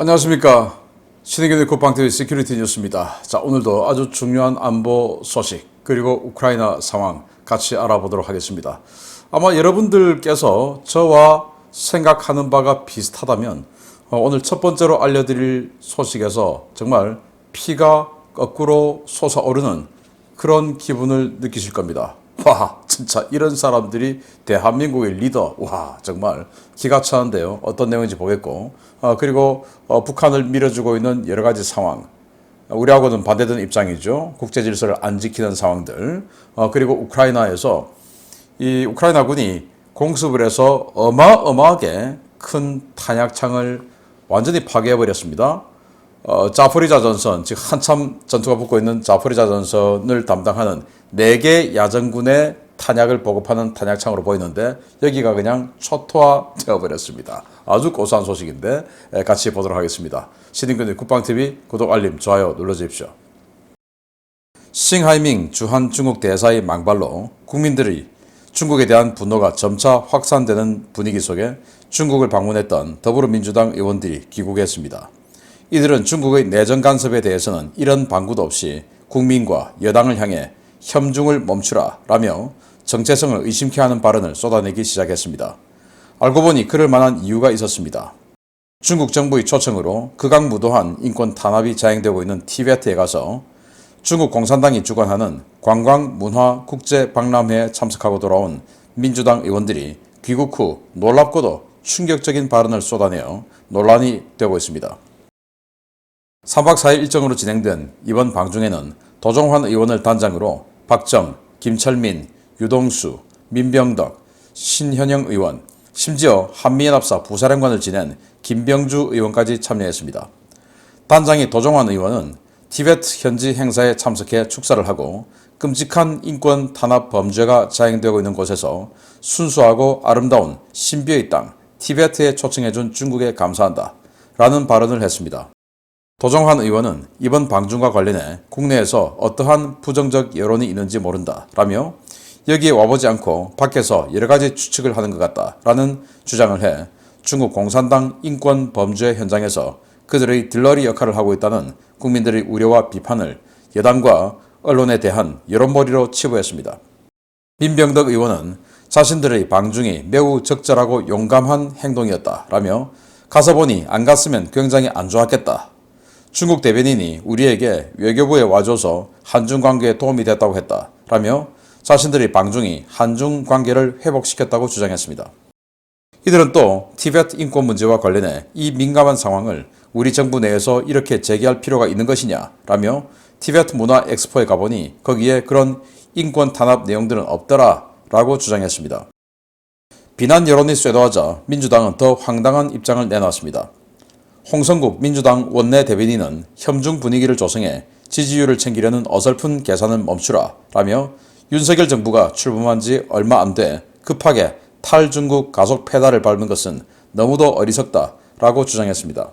안녕하십니까. 신의균의 국방TV 시큐리티 뉴스입니다. 자, 오늘도 아주 중요한 안보 소식 그리고 우크라이나 상황 같이 알아보도록 하겠습니다. 아마 여러분들께서 저와 생각하는 바가 비슷하다면 오늘 첫 번째로 알려드릴 소식에서 정말 피가 거꾸로 솟아오르는 그런 기분을 느끼실 겁니다. 와, 진짜 이런 사람들이 대한민국의 리더. 와, 정말 기가 차는데요. 어떤 내용인지 보겠고, 그리고 북한을 밀어주고 있는 여러 가지 상황, 우리하고는 반대되는 입장이죠. 국제 질서를 안 지키는 상황들, 그리고 우크라이나에서 이 우크라이나군이 공습을 해서 어마어마하게 큰 탄약창을 완전히 파괴해버렸습니다. 자포리자 전선, 즉 한참 전투가 붙고 있는 자포리자 전선을 담당하는 4개 야전군의 탄약을 보급하는 탄약창으로 보이는데 여기가 그냥 초토화되어 버렸습니다. 아주 고소한 소식인데 같이 보도록 하겠습니다. 신인근의 국방TV 구독, 알림, 좋아요 눌러주십시오. 싱하이밍 주한 중국 대사의 망발로 국민들의 중국에 대한 분노가 점차 확산되는 분위기 속에 중국을 방문했던 더불어민주당 의원들이 귀국했습니다. 이들은 중국의 내정 간섭에 대해서는 이런 방구도 없이 국민과 여당을 향해 협중을 멈추라 라며 정체성을 의심케 하는 발언을 쏟아내기 시작했습니다. 알고 보니 그럴 만한 이유가 있었습니다. 중국 정부의 초청으로 극악무도한 인권 탄압이 자행되고 있는 티베트에 가서 중국 공산당이 주관하는 관광문화국제박람회에 참석하고 돌아온 민주당 의원들이 귀국 후 놀랍고도 충격적인 발언을 쏟아내어 논란이 되고 있습니다. 3박 4일 일정으로 진행된 이번 방중에는 도종환 의원을 단장으로 박정, 김철민, 유동수, 민병덕, 신현영 의원, 심지어 한미연합사 부사령관을 지낸 김병주 의원까지 참여했습니다. 단장이 도종환 의원은 티베트 현지 행사에 참석해 축사를 하고 끔찍한 인권 탄압 범죄가 자행되고 있는 곳에서 순수하고 아름다운 신비의 땅 티베트에 초청해준 중국에 감사한다 라는 발언을 했습니다. 도종환 의원은 이번 방중과 관련해 국내에서 어떠한 부정적 여론이 있는지 모른다 라며 여기에 와보지 않고 밖에서 여러가지 추측을 하는 것 같다 라는 주장을 해 중국 공산당 인권 범죄 현장에서 그들의 들러리 역할을 하고 있다는 국민들의 우려와 비판을 여당과 언론에 대한 여론몰이로 치부했습니다. 민병덕 의원은 자신들의 방중이 매우 적절하고 용감한 행동이었다 라며 가서 보니 안 갔으면 굉장히 안 좋았겠다. 중국 대변인이 우리에게 외교부에 와줘서 한중 관계에 도움이 됐다고 했다 라며 자신들의 방중이 한중 관계를 회복시켰다고 주장했습니다. 이들은 또 티베트 인권 문제와 관련해 이 민감한 상황을 우리 정부 내에서 이렇게 제기할 필요가 있는 것이냐 라며 티베트 문화 엑스포에 가보니 거기에 그런 인권 탄압 내용들은 없더라 라고 주장했습니다. 비난 여론이 쇄도하자 민주당은 더 황당한 입장을 내놨습니다. 홍성국 민주당 원내 대변인은 협중 분위기를 조성해 지지율을 챙기려는 어설픈 계산은 멈추라 라며 윤석열 정부가 출범한 지 얼마 안 돼 급하게 탈중국 가속 페달을 밟은 것은 너무도 어리석다 라고 주장했습니다.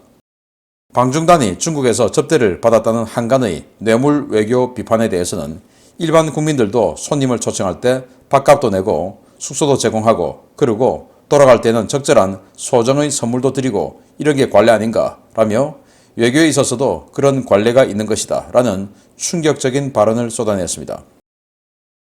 방중단이 중국에서 접대를 받았다는 한간의 뇌물 외교 비판에 대해서는 일반 국민들도 손님을 초청할 때 밥값도 내고 숙소도 제공하고 그리고 돌아갈 때는 적절한 소정의 선물도 드리고 이런 게 관례 아닌가 라며 외교에 있어서도 그런 관례가 있는 것이다 라는 충격적인 발언을 쏟아냈습니다.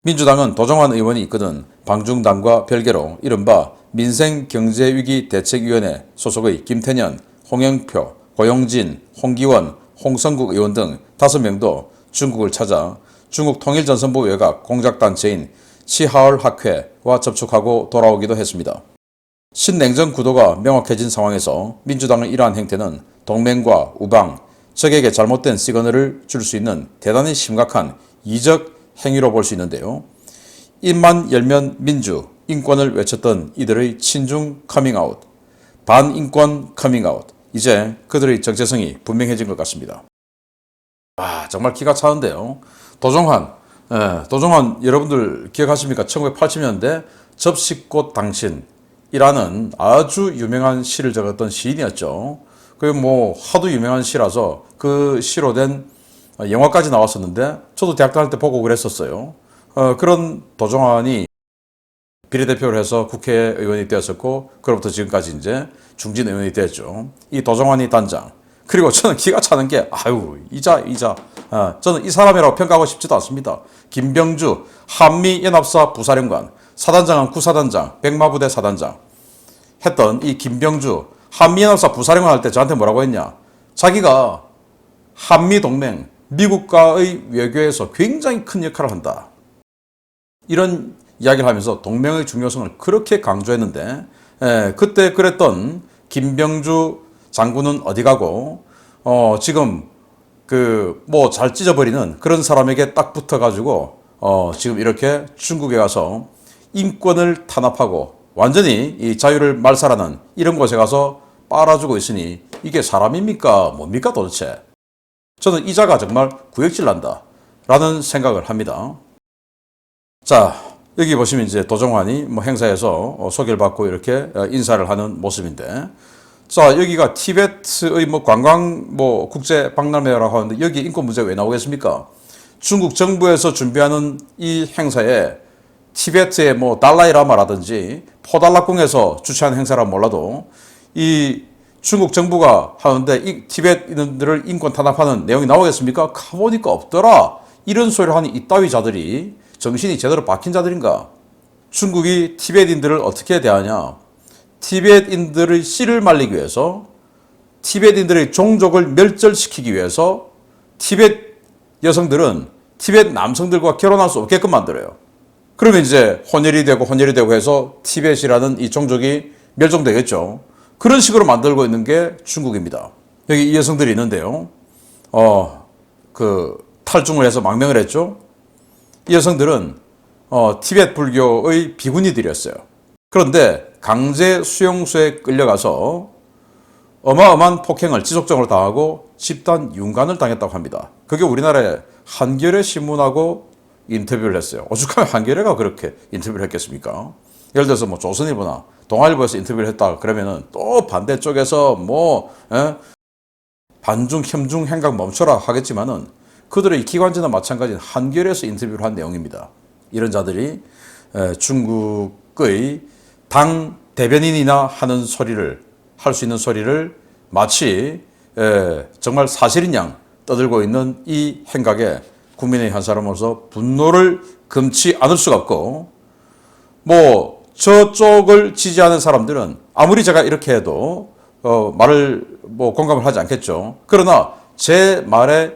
민주당은 도종환 의원이 이끄는 방중당과 별개로 이른바 민생경제위기대책위원회 소속의 김태년, 홍영표, 고용진, 홍기원, 홍성국 의원 등 5명도 중국을 찾아 중국 통일전선부 외곽 공작단체인 치하얼 학회와 접촉하고 돌아오기도 했습니다. 신냉전 구도가 명확해진 상황에서 민주당의 이러한 행태는 동맹과 우방, 적에게 잘못된 시그널을 줄 수 있는 대단히 심각한 이적 행위로 볼 수 있는데요. 입만 열면 민주, 인권을 외쳤던 이들의 친중 커밍아웃, 반인권 커밍아웃, 이제 그들의 정체성이 분명해진 것 같습니다. 정말 기가 차는데요. 도종환 여러분들 기억하십니까? 1980년대 접시꽃 당신이라는 아주 유명한 시를 적었던 시인이었죠. 그게 하도 유명한 시라서 그 시로 된 영화까지 나왔었는데 저도 대학 다닐 때 보고 그랬었어요. 그런 도종환이 비례대표를 해서 국회의원이 되었었고 그로부터 지금까지 이제 중진 의원이 됐죠. 이 도종환이 단장 그리고 저는 기가 차는 게 이자. 저는 이 사람이라고 평가하고 싶지도 않습니다. 김병주 한미연합사 부사령관, 사단장은 구사단장, 백마부대 사단장 했던 이 김병주 한미연합사 부사령관 할 때 저한테 뭐라고 했냐. 자기가 한미동맹, 미국과의 외교에서 굉장히 큰 역할을 한다. 이런 이야기를 하면서 동맹의 중요성을 그렇게 강조했는데 그때 그랬던 김병주 장군은 어디 가고 지금 잘 찢어버리는 그런 사람에게 딱 붙어가지고 지금 이렇게 중국에 가서 인권을 탄압하고 완전히 이 자유를 말살하는 이런 곳에 가서 빨아주고 있으니 이게 사람입니까? 뭡니까 도대체? 저는 이자가 정말 구역질 난다 라는 생각을 합니다. 자, 여기 보시면 이제 도종환이 행사에서 소개를 받고 이렇게 인사를 하는 모습인데, 자, 여기가 티베트의 관광 국제 박람회라고 하는데 여기 인권 문제가 왜 나오겠습니까? 중국 정부에서 준비하는 이 행사에 티베트의 달라이라마라든지 포달락궁에서 주최한 행사라 몰라도 이 중국 정부가 하는데 이 티베트인들을 인권 탄압하는 내용이 나오겠습니까? 가보니까 없더라. 이런 소리를 하는 이따위 자들이 정신이 제대로 박힌 자들인가? 중국이 티베트인들을 어떻게 대하냐? 티베트인들의 씨를 말리기 위해서, 티베트인들의 종족을 멸절시키기 위해서 티베트 여성들은 티베트 남성들과 결혼할 수 없게끔 만들어요. 그러면 이제 혼혈이 되고 해서 티베트이라는 이 종족이 멸종되겠죠. 그런 식으로 만들고 있는 게 중국입니다. 여기 이 여성들이 있는데요. 탈중을 해서 망명을 했죠. 이 여성들은 티베트 불교의 비구니들이었어요. 그런데 강제 수용소에 끌려가서 어마어마한 폭행을 지속적으로 당하고 집단 윤관을 당했다고 합니다. 그게 우리나라의 한겨레 신문하고 인터뷰를 했어요. 오죽하면 한겨레가 그렇게 인터뷰를 했겠습니까? 예를 들어서 조선일보나 동아일보에서 인터뷰를 했다 그러면은 또 반대쪽에서 반중 혐중 행각 멈춰라 하겠지만은 그들의 기관지나 마찬가지인 한겨레에서 인터뷰를 한 내용입니다. 이런 자들이 중국의 당 대변인이나 하는 소리를 할 수 있는 소리를 마치 정말 사실인 양 떠들고 있는 이 행각에 국민의 한 사람으로서 분노를 금치 않을 수가 없고, 저쪽을 지지하는 사람들은 아무리 제가 이렇게 해도 말을 공감을 하지 않겠죠. 그러나 제 말에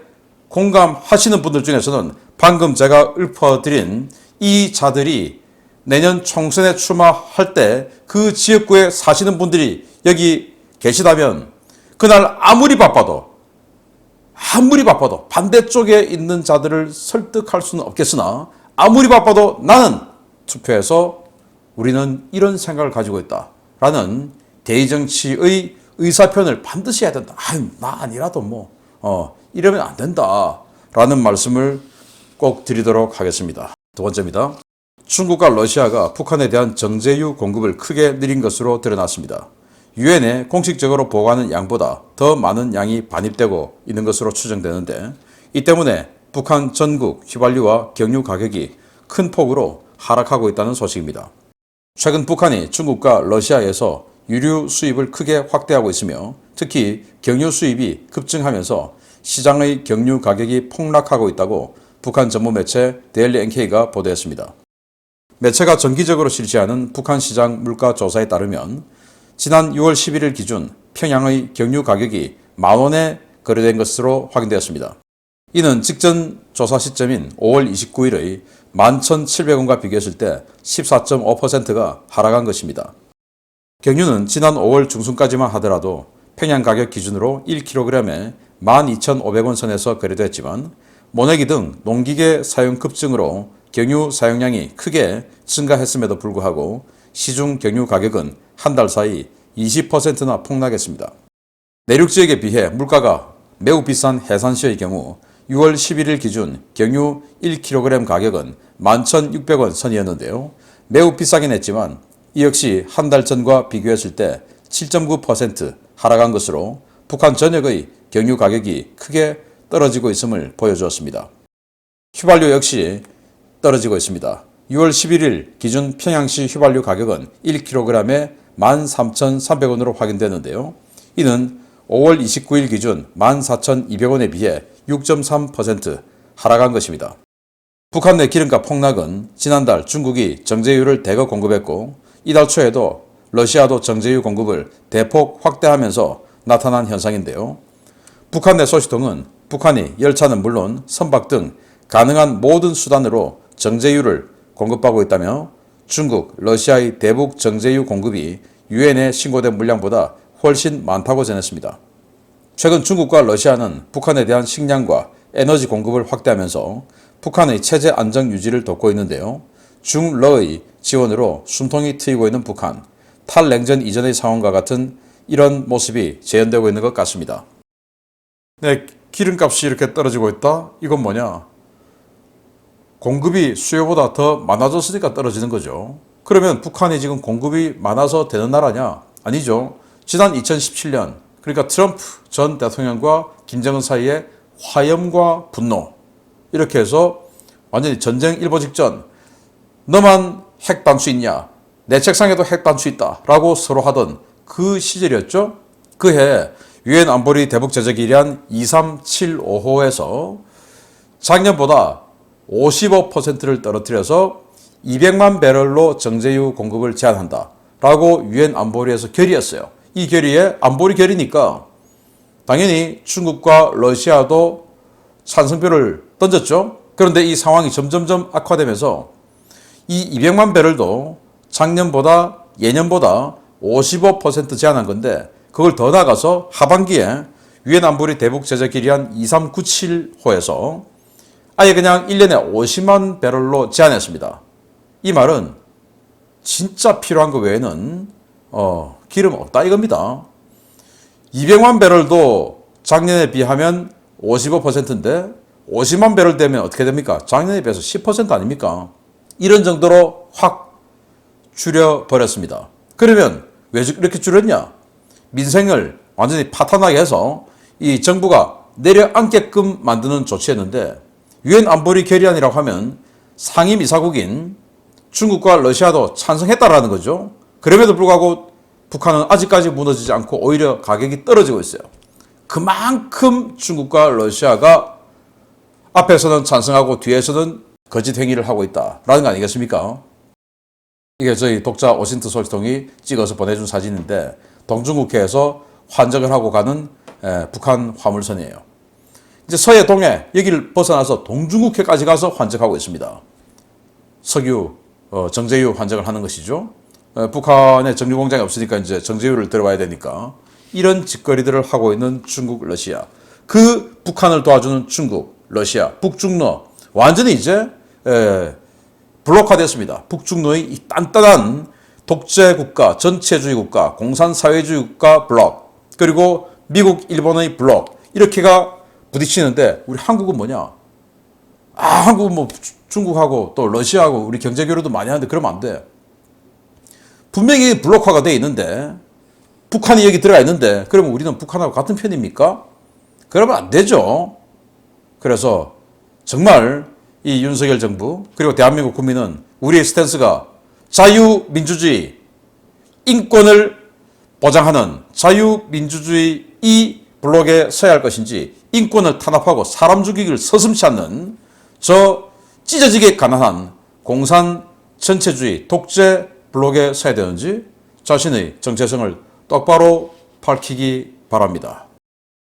공감하시는 분들 중에서는 방금 제가 읊어드린 이 자들이 내년 총선에 출마할 때 그 지역구에 사시는 분들이 여기 계시다면 그날 아무리 바빠도 반대쪽에 있는 자들을 설득할 수는 없겠으나 아무리 바빠도 나는 투표해서 우리는 이런 생각을 가지고 있다라는 대의정치의 의사표현을 반드시 해야 된다. 나 아니라도 이러면 안 된다라는 말씀을 꼭 드리도록 하겠습니다. 두 번째입니다. 중국과 러시아가 북한에 대한 정제유 공급을 크게 늘린 것으로 드러났습니다. 유엔에 공식적으로 보고하는 양보다 더 많은 양이 반입되고 있는 것으로 추정되는데, 이 때문에 북한 전국 휘발유와 경유 가격이 큰 폭으로 하락하고 있다는 소식입니다. 최근 북한이 중국과 러시아에서 유류 수입을 크게 확대하고 있으며 특히 경유 수입이 급증하면서 시장의 경유 가격이 폭락하고 있다고 북한 전문 매체 데일리 NK가 보도했습니다. 매체가 정기적으로 실시하는 북한 시장 물가 조사에 따르면 지난 6월 11일 기준 평양의 경유 가격이 10,000원에 거래된 것으로 확인되었습니다. 이는 직전 조사 시점인 5월 29일의 11,700원과 비교했을 때 14.5%가 하락한 것입니다. 경유는 지난 5월 중순까지만 하더라도 평양 가격 기준으로 1kg에 12,500원 선에서 거래됐지만 모내기 등 농기계 사용 급증으로 경유 사용량이 크게 증가했음에도 불구하고 시중 경유 가격은 한 달 사이 20%나 폭락했습니다. 내륙 지역에 비해 물가가 매우 비싼 해산시의 경우 6월 11일 기준 경유 1kg 가격은 11,600원 선이었는데요. 매우 비싸긴 했지만 이 역시 한 달 전과 비교했을 때 7.9% 하락한 것으로 북한 전역의 경유 가격이 크게 떨어지고 있음을 보여주었습니다. 휘발유 역시 떨어지고 있습니다. 6월 11일 기준 평양시 휘발유 가격은 1kg에 13,300원으로 확인되는데요. 이는 5월 29일 기준 14,200원에 비해 6.3% 하락한 것입니다. 북한 내 기름값 폭락은 지난달 중국이 정제유를 대거 공급했고 이달 초에도 러시아도 정제유 공급을 대폭 확대하면서 나타난 현상인데요. 북한 내 소식통은 북한이 열차는 물론 선박 등 가능한 모든 수단으로 정제유를 공급하고 있다며 중국, 러시아의 대북 정제유 공급이 유엔에 신고된 물량보다 훨씬 많다고 전했습니다. 최근 중국과 러시아는 북한에 대한 식량과 에너지 공급을 확대하면서 북한의 체제 안정 유지를 돕고 있는데요. 중러의 지원으로 숨통이 트이고 있는 북한, 탈냉전 이전의 상황과 같은 이런 모습이 재현되고 있는 것 같습니다. 네, 기름값이 이렇게 떨어지고 있다? 이건 뭐냐? 공급이 수요보다 더 많아졌으니까 떨어지는 거죠. 그러면 북한이 지금 공급이 많아서 되는 나라냐? 아니죠. 지난 2017년, 그러니까 트럼프 전 대통령과 김정은 사이에 화염과 분노, 이렇게 해서 완전히 전쟁 일보 직전, 너만 핵단추 있냐? 내 책상에도 핵단추 있다 라고 서로 하던 그 시절이었죠. 그해 유엔 안보리 대북 제재기일한 2375호에서 작년보다 55%를 떨어뜨려서 200만 배럴로 정제유 공급을 제한한다 라고 유엔 안보리에서 결의했어요. 이 결의에 안보리 결의니까 당연히 중국과 러시아도 찬성표를 던졌죠. 그런데 이 상황이 점점점 악화되면서 이 200만 배럴도 작년보다 예년보다 55% 제한한 건데 그걸 더 나가서 하반기에 유엔 안보리 대북 제재 기일한 2397호에서 아예 그냥 1년에 50만 배럴로 제한했습니다. 이 말은 진짜 필요한 것 외에는 기름 없다 이겁니다. 200만 배럴도 작년에 비하면 55%인데 50만 배럴 되면 어떻게 됩니까? 작년에 비해서 10% 아닙니까? 이런 정도로 확 줄여버렸습니다. 그러면 왜 이렇게 줄였냐? 민생을 완전히 파탄나게 해서 이 정부가 내려앉게끔 만드는 조치였는데 유엔 안보리 결의안이라고 하면 상임이사국인 중국과 러시아도 찬성했다라는 거죠. 그럼에도 불구하고 북한은 아직까지 무너지지 않고 오히려 가격이 떨어지고 있어요. 그만큼 중국과 러시아가 앞에서는 찬성하고 뒤에서는 거짓 행위를 하고 있다라는 거 아니겠습니까? 이게 저희 독자 오신트 소식통이 찍어서 보내준 사진인데 동중국해에서 환적을 하고 가는 북한 화물선이에요. 이제 서해 동해 여기를 벗어나서 동중국해까지 가서 환적하고 있습니다. 석유, 정제유 환적을 하는 것이죠. 북한에 정유 공장이 없으니까 이제 정제유를 들어와야 되니까 이런 짓거리들을 하고 있는 중국, 러시아. 그 북한을 도와주는 중국, 러시아, 북중러 완전히 이제 블록화됐습니다. 북중러의 이 단단한 독재국가, 전체주의 국가, 공산사회주의 국가 블록, 그리고 미국, 일본의 블록 이렇게가 부딪히는데 우리 한국은 뭐냐? 한국은 뭐 중국하고 또 러시아하고 우리 경제 교류도 많이 하는데 그러면 안 돼. 분명히 블록화가 돼 있는데 북한이 여기 들어가 있는데 그러면 우리는 북한하고 같은 편입니까? 그러면 안 되죠. 그래서 정말 이 윤석열 정부 그리고 대한민국 국민은 우리의 스탠스가 자유민주주의, 인권을 보장하는 자유민주주의 이 블록에 서야 할 것인지 인권을 탄압하고 사람 죽이기를 서슴지 않는 저 찢어지게 가난한 공산 전체주의 독재 블록에 서야 되는지 자신의 정체성을 똑바로 밝히기 바랍니다.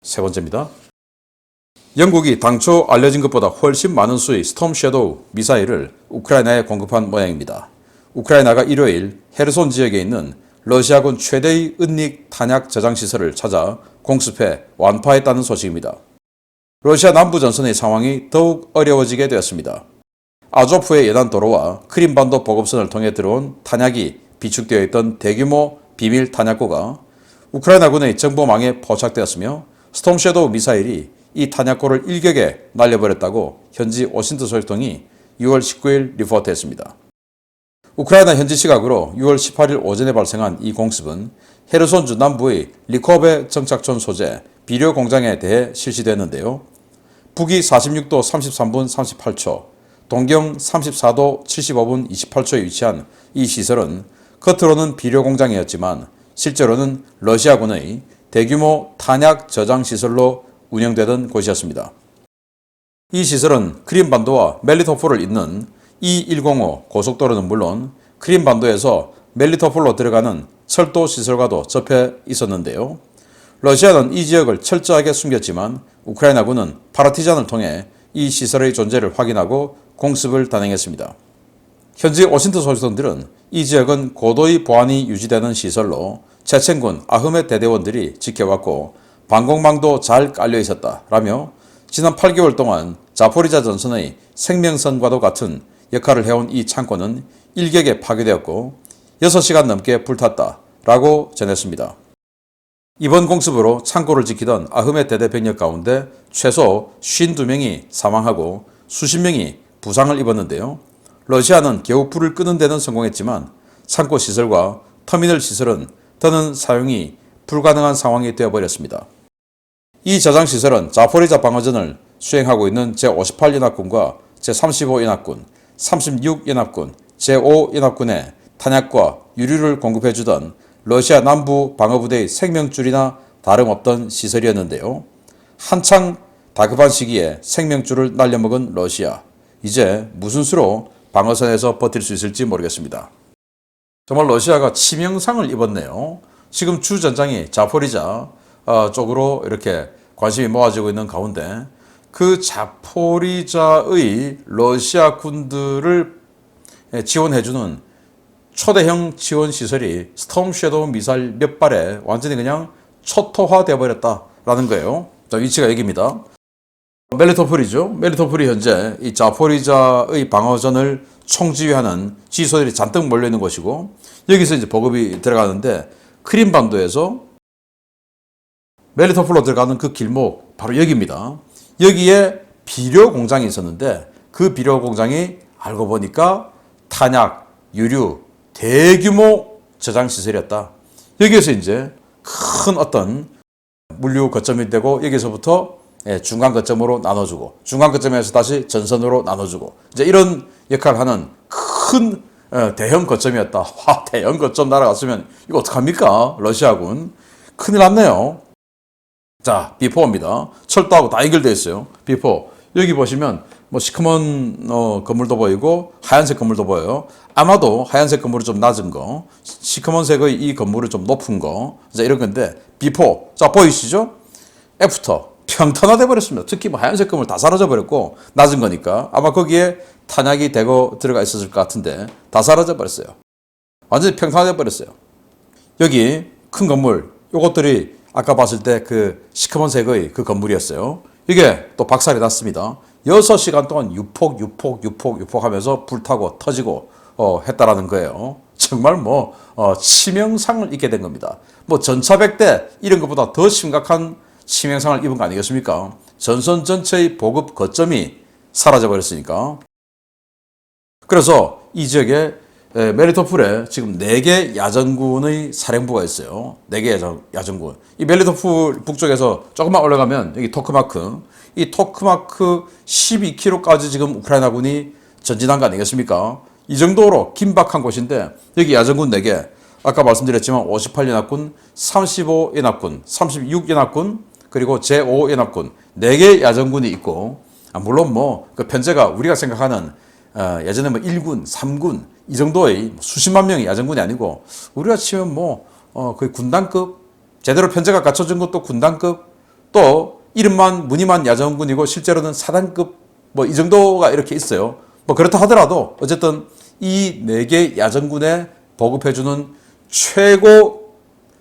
세 번째입니다. 영국이 당초 알려진 것보다 훨씬 많은 수의 스톰 섀도우 미사일을 우크라이나에 공급한 모양입니다. 우크라이나가 일요일 헤르손 지역에 있는 러시아군 최대의 은닉 탄약 저장 시설을 찾아 공습해 완파했다는 소식입니다. 러시아 남부 전선의 상황이 더욱 어려워지게 되었습니다. 아조프의 연안 도로와 크림반도 보급선을 통해 들어온 탄약이 비축되어 있던 대규모 비밀 탄약고가 우크라이나군의 정보망에 포착되었으며 스톰 섀도우 미사일이 이 탄약고를 일격에 날려버렸다고 현지 오신트 소식통이 6월 19일 리포트했습니다. 우크라이나 현지 시각으로 6월 18일 오전에 발생한 이 공습은 헤르손주 남부의 리코베 정착촌 소재 비료 공장에 대해 실시됐는데요. 북위 46도 33분 38초, 동경 34도 75분 28초에 위치한 이 시설은 겉으로는 비료 공장이었지만 실제로는 러시아군의 대규모 탄약 저장 시설로 운영되던 곳이었습니다. 이 시설은 크림반도와 멜리토폴을 잇는 E105 고속도로는 물론 크림반도에서 멜리토폴로 들어가는 철도 시설과도 접해 있었는데요. 러시아는 이 지역을 철저하게 숨겼지만 우크라이나군은 파르티잔을 통해 이 시설의 존재를 확인하고 공습을 단행했습니다. 현지 오신트 소식통들은 이 지역은 고도의 보안이 유지되는 시설로 체첸군 아흐메 대대원들이 지켜왔고 방공망도 잘 깔려 있었다라며 지난 8개월 동안 자포리자 전선의 생명선과도 같은 역할을 해온 이 창고는 일격에 파괴되었고 6시간 넘게 불탔다라고 전했습니다. 이번 공습으로 창고를 지키던 아흐메 대대 병력 가운데 최소 52명이 사망하고 수십 명이 부상을 입었는데요. 러시아는 겨우 불을 끄는 데는 성공했지만 창고 시설과 터미널 시설은 더는 사용이 불가능한 상황이 되어버렸습니다. 이 저장시설은 자포리자 방어전을 수행하고 있는 제58연합군과 제35연합군, 36연합군, 제5연합군에 탄약과 유류를 공급해주던 러시아 남부 방어부대의 생명줄이나 다름없던 시설이었는데요. 한창 다급한 시기에 생명줄을 날려먹은 러시아. 이제 무슨 수로 방어선에서 버틸 수 있을지 모르겠습니다. 정말 러시아가 치명상을 입었네요. 지금 주 전장이 자포리자 쪽으로 이렇게 관심이 모아지고 있는 가운데 그 자포리자의 러시아 군들을 지원해주는 초대형 지원 시설이 스톰 섀도우 미사일 몇 발에 완전히 그냥 초토화되어 버렸다라는 거예요. 자, 위치가 여기입니다. 멜리토폴이죠. 멜리토폴이 현재 이 자포리자의 방어전을 총지휘하는 지휘소들이 잔뜩 몰려 있는 곳이고 여기서 이제 보급이 들어가는데 크림반도에서 멜리토폴로 들어가는 그 길목 바로 여기입니다. 여기에 비료 공장이 있었는데 그 비료 공장이 알고 보니까 탄약, 유류, 대규모 저장 시설이었다. 여기에서 이제 큰 어떤 물류 거점이 되고 여기서부터 중간 거점으로 나눠주고 중간 거점에서 다시 전선으로 나눠주고 이제 이런 역할을 하는 큰 대형 거점이었다. 와, 대형 거점 날아갔으면 이거 어떡합니까? 러시아군. 큰일 났네요. 자, 비포입니다. 철도하고 다 연결되어 있어요. 비포. 여기 보시면 뭐 시커먼 건물도 보이고 하얀색 건물도 보여요. 아마도 하얀색 건물이 좀 낮은 거, 시커먼색의 이 건물이 좀 높은 거, 자, 이런 건데 비포. 자, 보이시죠? 애프터. 평탄화돼 버렸습니다. 특히 뭐 하얀색 건물 다 사라져 버렸고 낮은 거니까 아마 거기에 탄약이 대거 들어가 있었을 것 같은데 다 사라져 버렸어요. 완전히 평탄화돼 버렸어요. 여기 큰 건물, 요것들이 아까 봤을 때 그 시커먼색의 그 건물이었어요. 이게 또 박살이 났습니다. 6시간 동안 유폭 하면서 불타고 터지고 했다라는 거예요. 정말 뭐 치명상을 입게 된 겁니다. 뭐 전차백대 이런 것보다 더 심각한 치명상을 입은 거 아니겠습니까? 전선 전체의 보급 거점이 사라져 버렸으니까. 그래서 이 지역에 멜리토폴에 지금 4개 야전군의 사령부가 있어요. 4개 야전군. 이 멜리토폴 북쪽에서 조금만 올라가면 여기 토크마크. 이 토크마크 12km까지 지금 우크라이나군이 전진한 거 아니겠습니까? 이 정도로 긴박한 곳인데 여기 야전군 4개. 아까 말씀드렸지만 58연합군, 35연합군, 36연합군, 그리고 제5연합군 4개 야전군이 있고 물론 뭐 그 편제가 우리가 생각하는 예전에 뭐 1군, 3군 이 정도의 수십만 명의 야전군이 아니고 우리가 치면 뭐 거의 군단급 제대로 편제가 갖춰진 것도 군단급 또 이름만 무늬만 야전군이고 실제로는 사단급 뭐 이 정도가 이렇게 있어요. 뭐 그렇다 하더라도 어쨌든 이 4개 야전군에 보급해주는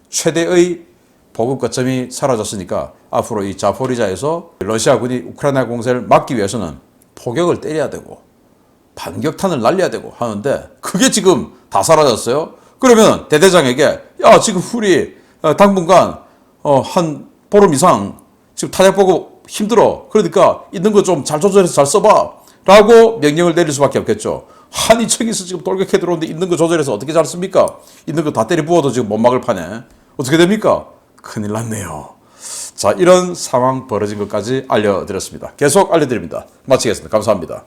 최대의 보급 거점이 사라졌으니까 앞으로 이 자포리자에서 러시아군이 우크라이나 공세를 막기 위해서는 포격을 때려야 되고 반격탄을 날려야 되고 하는데 그게 지금 다 사라졌어요. 그러면 대대장에게 야 지금 우리 당분간 한 보름 이상 지금 탄약 보급 힘들어. 그러니까 있는 거 좀 잘 조절해서 잘 써봐 라고 명령을 내릴 수밖에 없겠죠. 한이 저기서 지금 돌격해 들어오는데 있는 거 조절해서 어떻게 잘 씁니까? 있는 거 다 때려 부어도 지금 못 막을 판에 어떻게 됩니까? 큰일 났네요. 자, 이런 상황 벌어진 것까지 알려드렸습니다. 계속 알려드립니다. 마치겠습니다. 감사합니다.